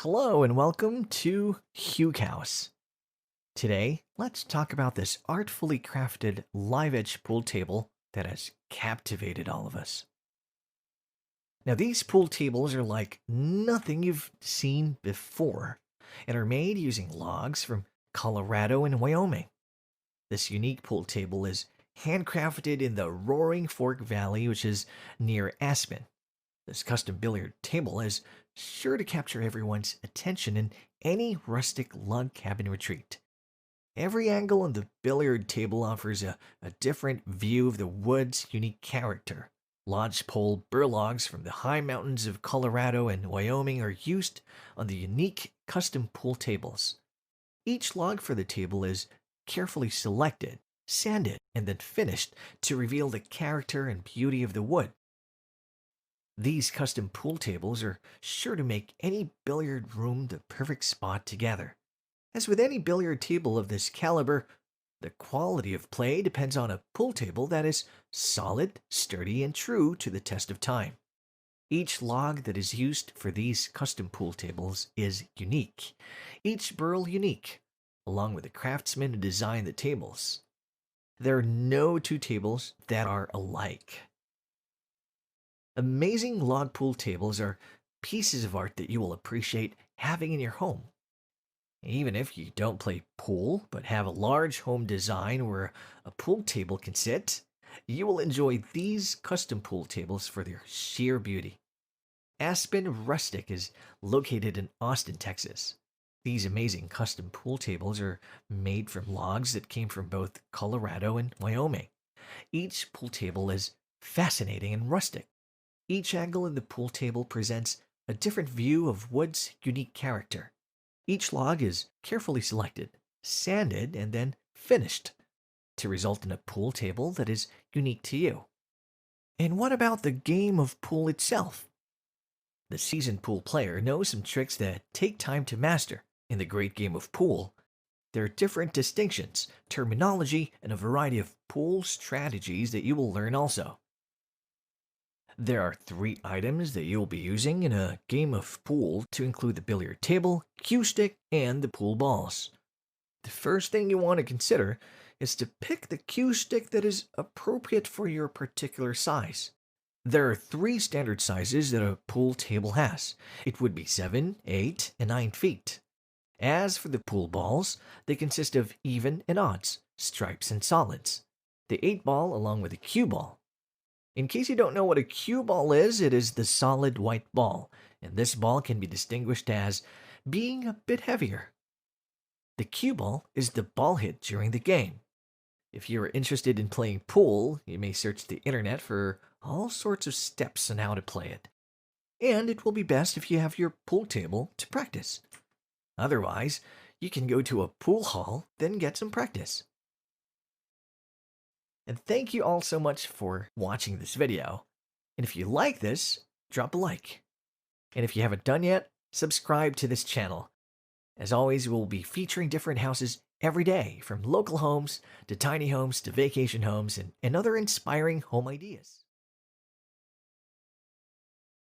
Hello and welcome to Hugh House. Today, let's talk about this artfully crafted live edge pool table that has captivated all of us. Now, these pool tables are like nothing you've seen before and are made using logs from Colorado and Wyoming. This unique pool table is handcrafted in the Roaring Fork Valley, which is near Aspen. This custom billiard table is sure to capture everyone's attention in any rustic log cabin retreat. Every angle on the billiard table offers a different view of the wood's unique character. Lodgepole burl logs from the high mountains of Colorado and Wyoming are used on the unique custom pool tables. Each log for the table is carefully selected, sanded, and then finished to reveal the character and beauty of the wood. These custom pool tables are sure to make any billiard room the perfect spot to gather. As with any billiard table of this caliber, the quality of play depends on a pool table that is solid, sturdy, and true to the test of time. Each log that is used for these custom pool tables is unique, each burl unique, along with the craftsmen who design the tables. There are no two tables that are alike. Amazing log pool tables are pieces of art that you will appreciate having in your home. Even if you don't play pool but have a large home design where a pool table can sit, you will enjoy these custom pool tables for their sheer beauty. Aspen Rustic is located in Austin, Texas. These amazing custom pool tables are made from logs that came from both Colorado and Wyoming. Each pool table is fascinating and rustic. Each angle in the pool table presents a different view of wood's unique character. Each log is carefully selected, sanded, and then finished to result in a pool table that is unique to you. And what about the game of pool itself? The seasoned pool player knows some tricks that take time to master. In the great game of pool, there are different distinctions, terminology, and a variety of pool strategies that you will learn also. There are three items that you'll be using in a game of pool to include the billiard table, cue stick, and the pool balls. The first thing you want to consider is to pick the cue stick that is appropriate for your particular size. There are three standard sizes that a pool table has. It would be 7, 8, and 9 feet. As for the pool balls, they consist of even and odds, stripes and solids. The 8 ball along with the cue ball. In case you don't know what a cue ball is, it is the solid white ball, and this ball can be distinguished as being a bit heavier. The cue ball is the ball hit during the game. If you are interested in playing pool, you may search the internet for all sorts of steps on how to play it. And it will be best if you have your pool table to practice. Otherwise, you can go to a pool hall, then get some practice. And thank you all so much for watching this video. And if you like this, drop a like. And if you haven't done yet, subscribe to this channel. As always, we'll be featuring different houses every day, from local homes to tiny homes to vacation homes and other inspiring home ideas.